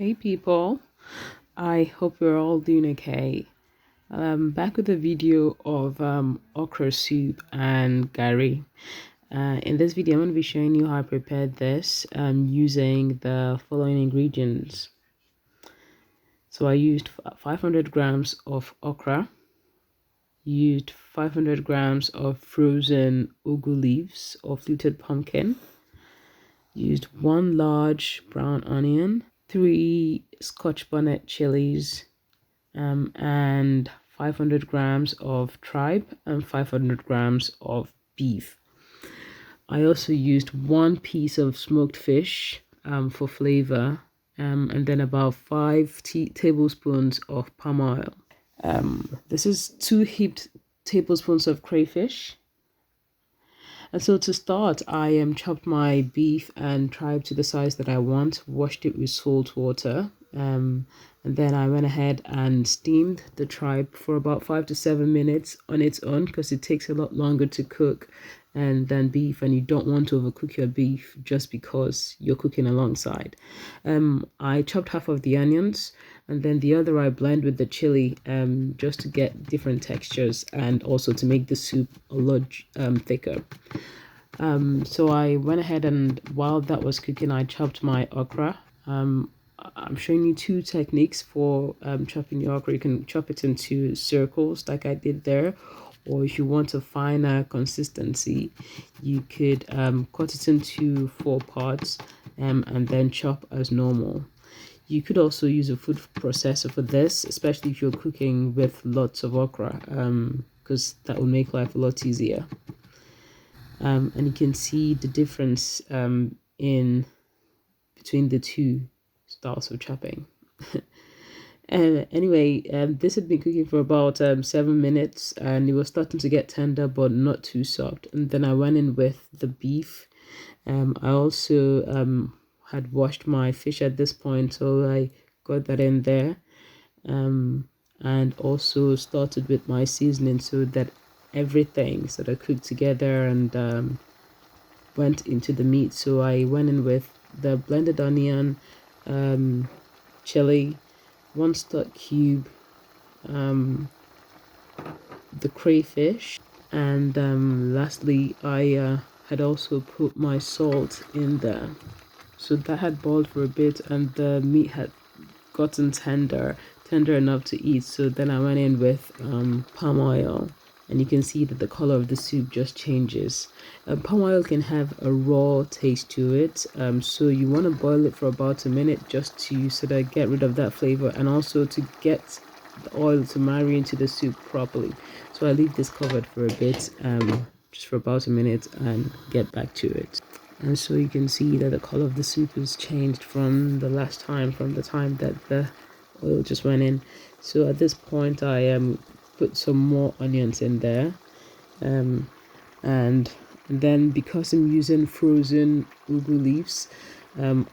Hey people, I hope you're all doing okay. Back with a video of okra soup and garri. In this video, I'm going to be showing you how I prepared this using the following ingredients. So I used 500 grams of okra, used 500 grams of frozen ugu leaves or fluted pumpkin, used one large brown onion, 3 Scotch bonnet chilies, and 500 grams of tripe and 500 grams of beef. I also used 1 piece of smoked fish for flavor, and then about 5 tablespoons of palm oil. This is 2 heaped tablespoons of crayfish. And so to start, I chopped my beef and tripe to the size that I want, washed it with salt water, and then I went ahead and steamed the tripe for about 5 to 7 minutes on its own because it takes a lot longer to cook than beef, and you don't want to overcook your beef just because you're cooking alongside. I chopped half of the onions, and then the other I blend with the chili just to get different textures and also to make the soup a lot thicker. So I went ahead and while that was cooking, I chopped my okra. I'm showing you 2 techniques for chopping your okra. You can chop it into circles like I did there, or if you want a finer consistency, you could cut it into 4 parts and then chop as normal. You could also use a food processor for this, especially if you're cooking with lots of okra, because that will make life a lot easier. And you can see the difference in between the 2 styles of chopping. Anyway, this had been cooking for about 7 minutes, and it was starting to get tender but not too soft. And then I went in with the beef. I also had washed my fish at this point, so I got that in there, and also started with my seasoning so that everything sort of cooked together and went into the meat. So I went in with the blended onion, chili, 1 stock cube, the crayfish, and lastly I had also put my salt in there. So that had boiled for a bit and the meat had gotten tender enough to eat. So then I went in with palm oil, and you can see that the color of the soup just changes. Palm oil can have a raw taste to it, so you want to boil it for about a minute just to sort of get rid of that flavor and also to get the oil to marry into the soup properly. So I leave this covered for a bit, just for about a minute, and get back to it. And so you can see that the color of the soup has changed from the time that the oil just went in. So at this point I put some more onions in there, and then because I'm using frozen ugu leaves,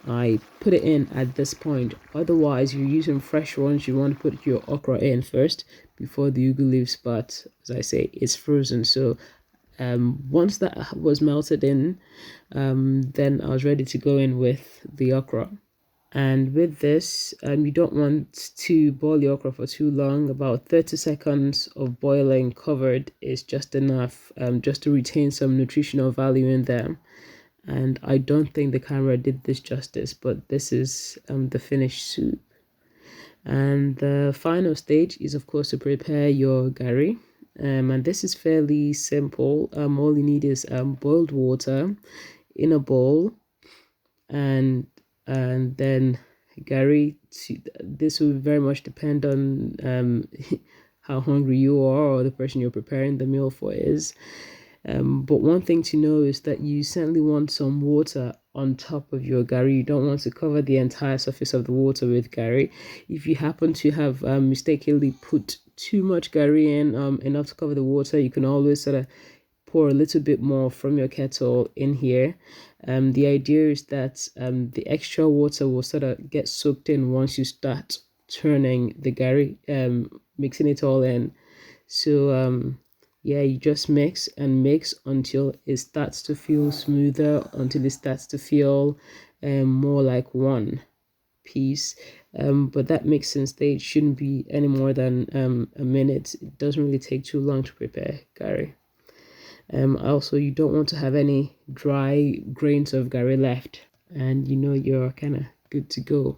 I put it in at this point. Otherwise, you're using fresh ones, you want to put your okra in first before the ugu leaves, but as I say, it's frozen. So once that was melted in, then I was ready to go in with the okra. And with this, you don't want to boil the okra for too long. About 30 seconds of boiling covered is just enough, just to retain some nutritional value in them. And I don't think the camera did this justice, but this is the finished soup. And the final stage is, of course, to prepare your garri. And this is fairly simple. All you need is boiled water in a bowl, and then garri. This will very much depend on how hungry you are or the person you're preparing the meal for is. But one thing to know is that you certainly want some water on top of your garri. You don't want to cover the entire surface of the water with garri. If you happen to have mistakenly put too much garri in, enough to cover the water, you can always sort of pour a little bit more from your kettle in here. The idea is that the extra water will sort of get soaked in once you start turning the garri, mixing it all in. So yeah, you just mix and mix until it starts to feel smoother, until it starts to feel more like one piece, but that mixing stage shouldn't be any more than a minute. It doesn't really take too long to prepare garri. Also, you don't want to have any dry grains of garri left, and you're kind of good to go.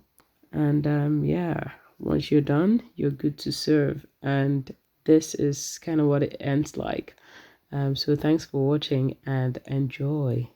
And yeah, once you're done, you're good to serve. And this is kind of what it ends like. So thanks for watching and enjoy.